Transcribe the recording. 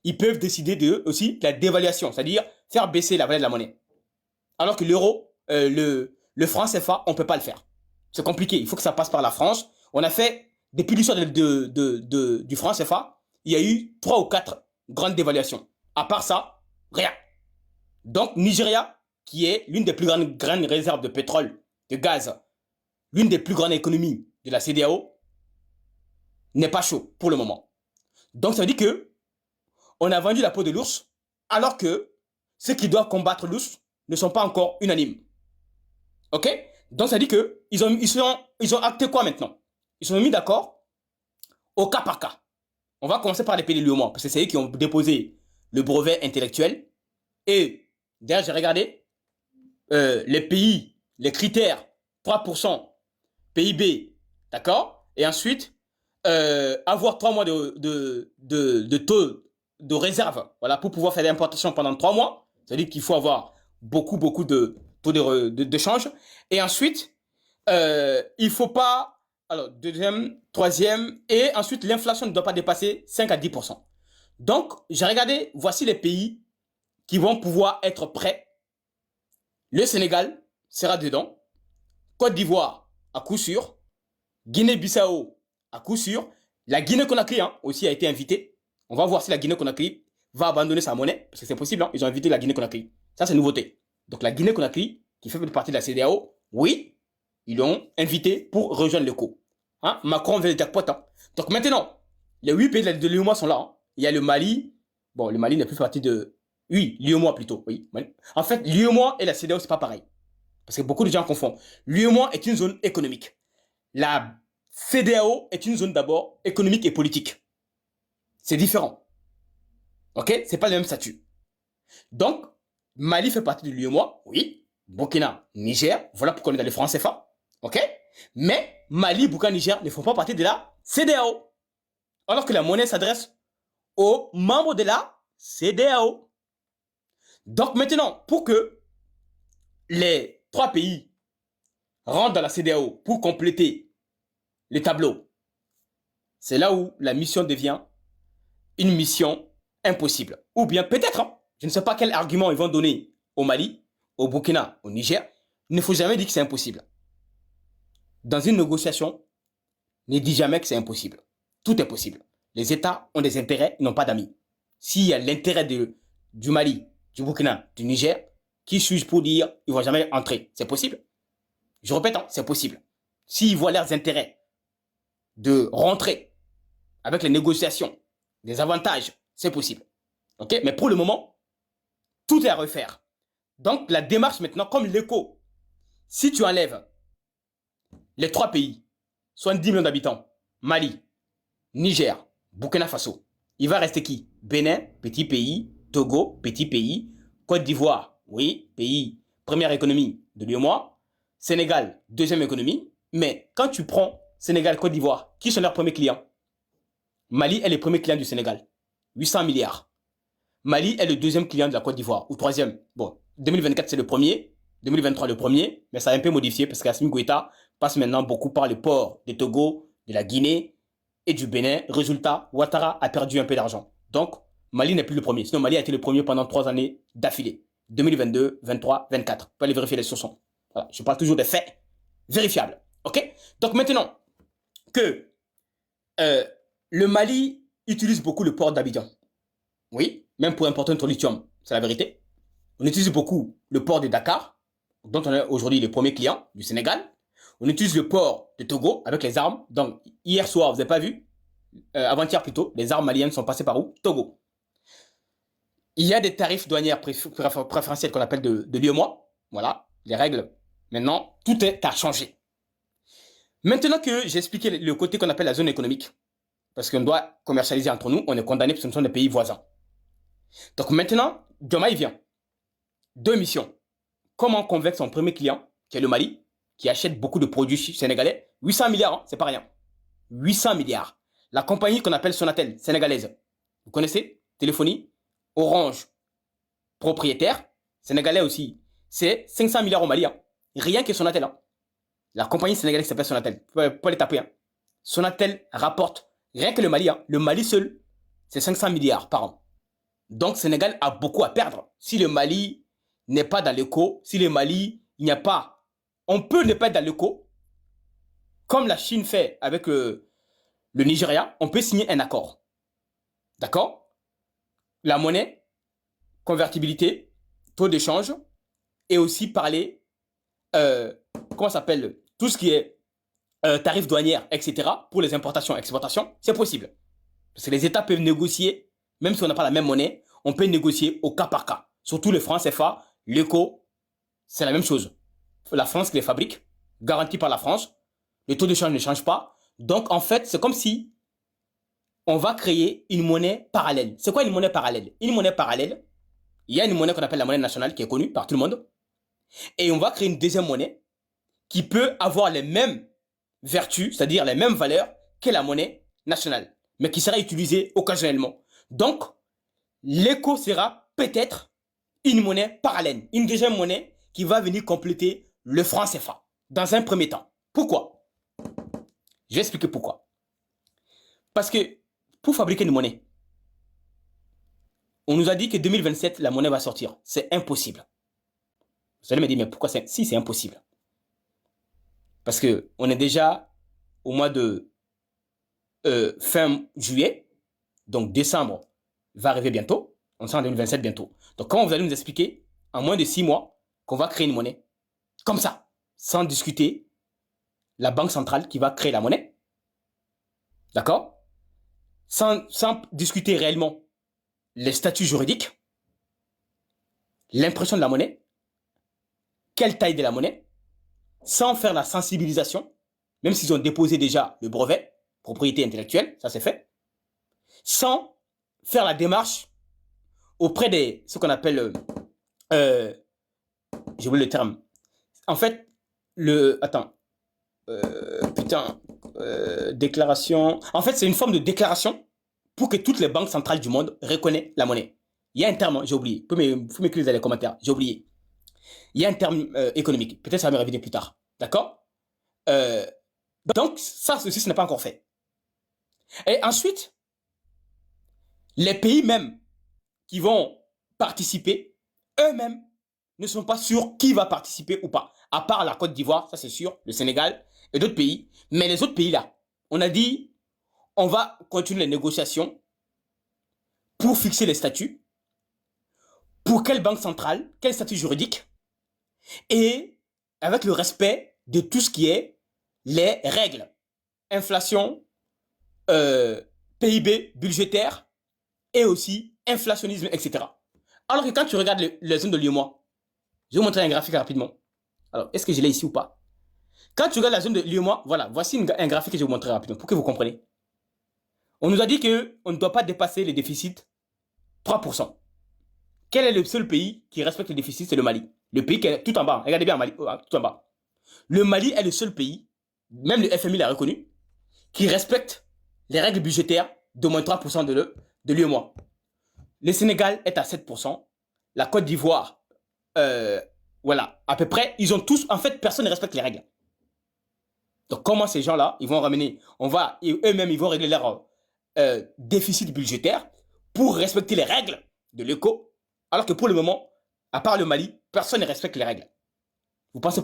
ils peuvent décider de aussi de la dévaluation, c'est-à-dire faire baisser la valeur de la monnaie. Alors que l'euro, le franc CFA, on ne peut pas le faire. C'est compliqué, il faut que ça passe par la France. On a fait, depuis l'histoire du franc CFA, il y a eu 3 ou 4 grandes dévaluations. À part ça, rien. Donc, Nigeria, qui est l'une des plus grandes réserves de pétrole, de gaz, l'une des plus grandes économies de la CEDEAO, n'est pas chaud pour le moment. Donc, ça veut dire que on a vendu la peau de l'ours, alors que ceux qui doivent combattre l'ours ne sont pas encore unanimes. Ok? Donc, ça dit que ils ont acté quoi maintenant? Ils sont mis d'accord au cas par cas. On va commencer par les pays de l'UEMOA, parce que c'est eux qui ont déposé le brevet intellectuel. Et d'ailleurs, j'ai regardé les pays, les critères, 3% PIB, d'accord? Et ensuite, avoir 3 mois de taux de réserve, voilà, pour pouvoir faire l'importation pendant 3 mois. C'est-à-dire qu'il faut avoir beaucoup de taux de change. Et ensuite, il faut pas, alors, deuxième, troisième, et ensuite, l'inflation ne doit pas dépasser 5 à 10%. Donc, j'ai regardé, voici les pays qui vont pouvoir être prêts. Le Sénégal sera dedans. Côte d'Ivoire, à coup sûr. Guinée-Bissau, à coup sûr. La Guinée-Conakry aussi a été invitée. On va voir si la Guinée-Conakry va abandonner sa monnaie, parce que c'est possible, ils ont invité la Guinée-Conakry. Ça, c'est une nouveauté. Donc la Guinée-Conakry, qui fait partie de la CEDEAO, oui, ils l'ont invité pour rejoindre le coup. Macron veut le jackpot. Donc maintenant, les 8 pays de l'UEMOA sont là. Il y a le Mali. Bon, le Mali n'est plus partie de... Oui, l'UEMOA plutôt, oui. En fait, l'UEMOA et la CEDEAO, c'est pas pareil. Parce que beaucoup de gens confondent. L'UEMOA est une zone économique. La CEDEAO est une zone d'abord économique et politique. C'est différent. Ok? C'est pas le même statut. Donc, Mali fait partie de l'UEMOA, oui. Burkina, Niger, voilà pourquoi on est dans le franc CFA. Ok? Mais Mali, Burkina, Niger ne font pas partie de la CEDEAO. Alors que la monnaie s'adresse aux membres de la CEDEAO. Donc maintenant, pour que les 3 pays rentrent dans la CEDEAO pour compléter le tableau, c'est là où la mission devient une mission impossible. Ou bien peut-être, je ne sais pas quel argument ils vont donner au Mali, au Burkina, au Niger. Il ne faut jamais dire que c'est impossible. Dans une négociation, ne dis jamais que c'est impossible. Tout est possible. Les États ont des intérêts, ils n'ont pas d'amis. S'il y a l'intérêt du Mali, du Burkina, du Niger, qui suis-je pour dire ils ne vont jamais entrer? C'est possible. Je répète, c'est possible. S'ils voient leurs intérêts de rentrer avec les négociations, des avantages, c'est possible. Ok? Mais pour le moment, tout est à refaire. Donc, la démarche maintenant, comme l'écho, si tu enlèves les 3 pays, soit 10 millions d'habitants, Mali, Niger, Burkina Faso, il va rester qui? Bénin, petit pays, Togo, petit pays, Côte d'Ivoire, oui, pays, première économie de l'UEMOA, Sénégal, deuxième économie, mais quand tu prends Sénégal, Côte d'Ivoire, qui sont leurs premiers clients? Mali est le premier client du Sénégal, 800 milliards. Mali est le deuxième client de la Côte d'Ivoire, ou troisième. Bon, 2024 c'est le premier, 2023 le premier, mais ça a un peu modifié parce qu'Assimi Goïta passe maintenant beaucoup par les ports de Togo, de la Guinée et du Bénin. Résultat, Ouattara a perdu un peu d'argent. Donc, Mali n'est plus le premier. Sinon, Mali a été le premier pendant 3 années d'affilée. 2022, 23, 24. Vous pouvez aller vérifier les sources. Voilà. Je parle toujours des faits vérifiables. OK? Donc maintenant que le Mali utilise beaucoup le port d'Abidjan. Oui, même pour importer notre lithium, c'est la vérité. On utilise beaucoup le port de Dakar, dont on est aujourd'hui le premier client du Sénégal. On utilise le port de Togo avec les armes. Donc, hier soir, vous n'avez pas vu, avant-hier plutôt, les armes maliennes sont passées par où? Togo. Il y a des tarifs douanières préférentiels qu'on appelle de l'UEMOA. Voilà, les règles. Maintenant, tout est à changer. Maintenant que j'ai expliqué le côté qu'on appelle la zone économique, parce qu'on doit commercialiser entre nous, on est condamné parce que ce sont des pays voisins. Donc maintenant, Diomaye vient. 2 missions. Comment convaincre son premier client, qui est le Mali, qui achète beaucoup de produits sénégalais. 800 milliards, c'est pas rien. 800 milliards. La compagnie qu'on appelle Sonatel, sénégalaise. Vous connaissez? Téléphonie. Orange, propriétaire. Sénégalais aussi. C'est 500 milliards au Mali. Rien que Sonatel. La compagnie sénégalaise qui s'appelle Sonatel. Vous pouvez les taper. Sonatel rapporte, rien que le Mali seul, c'est 500 milliards par an. Donc, Sénégal a beaucoup à perdre. Si le Mali n'est pas dans l'éco, si le Mali, il n'y a pas, on peut ne pas être dans l'éco, comme la Chine fait avec le Nigeria, on peut signer un accord. D'accord? La monnaie, convertibilité, taux d'échange, et aussi parler, comment ça s'appelle, tout ce qui est tarifs douanières, etc., pour les importations et exportations, c'est possible. Parce que les États peuvent négocier, même si on n'a pas la même monnaie, on peut négocier au cas par cas. Surtout le franc CFA, l'éco, c'est la même chose. La France qui les fabrique, garantie par la France, le taux de change ne change pas. Donc, en fait, c'est comme si on va créer une monnaie parallèle. C'est quoi une monnaie parallèle? Une monnaie parallèle, il y a une monnaie qu'on appelle la monnaie nationale qui est connue par tout le monde. Et on va créer une deuxième monnaie qui peut avoir les mêmes vertus, c'est-à-dire les mêmes valeurs que la monnaie nationale, mais qui sera utilisée occasionnellement. Donc, l'éco sera peut-être une monnaie parallèle, une deuxième monnaie qui va venir compléter le franc CFA dans un premier temps. Pourquoi? Je vais expliquer pourquoi. Parce que pour fabriquer une monnaie, on nous a dit que 2027, la monnaie va sortir. C'est impossible. Vous allez me dire, mais pourquoi si c'est impossible? Parce qu'on est déjà au mois de fin juillet, donc décembre va arriver bientôt. On sera en 2027 bientôt. Donc comment vous allez nous expliquer en moins de 6 mois qu'on va créer une monnaie comme ça, sans discuter la banque centrale qui va créer la monnaie, d'accord, sans discuter réellement les statuts juridiques, l'impression de la monnaie, quelle taille de la monnaie, sans faire la sensibilisation, même s'ils ont déposé déjà le brevet, propriété intellectuelle, ça c'est fait, sans faire la démarche auprès des, ce qu'on appelle, j'ai oublié le terme, en fait, déclaration, en fait c'est une forme de déclaration pour que toutes les banques centrales du monde reconnaissent la monnaie. Il y a un terme, j'ai oublié, vous m'écrire dans les commentaires, j'ai oublié. Il y a un terme économique, peut-être ça va me revenir plus tard, d'accord? Donc ça, ceci, ce n'est pas encore fait. Et ensuite, les pays même qui vont participer, eux-mêmes ne sont pas sûrs qui va participer ou pas. À part la Côte d'Ivoire, ça c'est sûr, le Sénégal et d'autres pays. Mais les autres pays là, on a dit, on va continuer les négociations pour fixer les statuts. Pour quelle banque centrale, quel statut juridique, et avec le respect de tout ce qui est les règles. Inflation, PIB budgétaire, et aussi inflationnisme, etc. Alors que quand tu regardes les zones de l'UEMOA, je vais vous montrer un graphique rapidement. Alors, est-ce que je l'ai ici ou pas? Quand tu regardes la zone de l'UEMOA, voilà, voici un graphique que je vais vous montrer rapidement pour que vous compreniez. On nous a dit qu'on ne doit pas dépasser les déficits 3%. Quel est le seul pays qui respecte le déficit? C'est le Mali. Le pays qui est tout en bas. Regardez bien, Mali, tout en bas. Le Mali est le seul pays, même le FMI l'a reconnu, qui respecte les règles budgétaires de moins 3% de l'UEMOA. Le Sénégal est à 7%. La Côte d'Ivoire, voilà, à peu près, ils ont tous, en fait, personne ne respecte les règles. Donc, comment ces gens-là, ils vont ramener, eux-mêmes, ils vont régler leur déficit budgétaire pour respecter les règles de l'éco, alors que pour le moment, à part le Mali, personne ne respecte les règles. Vous pensez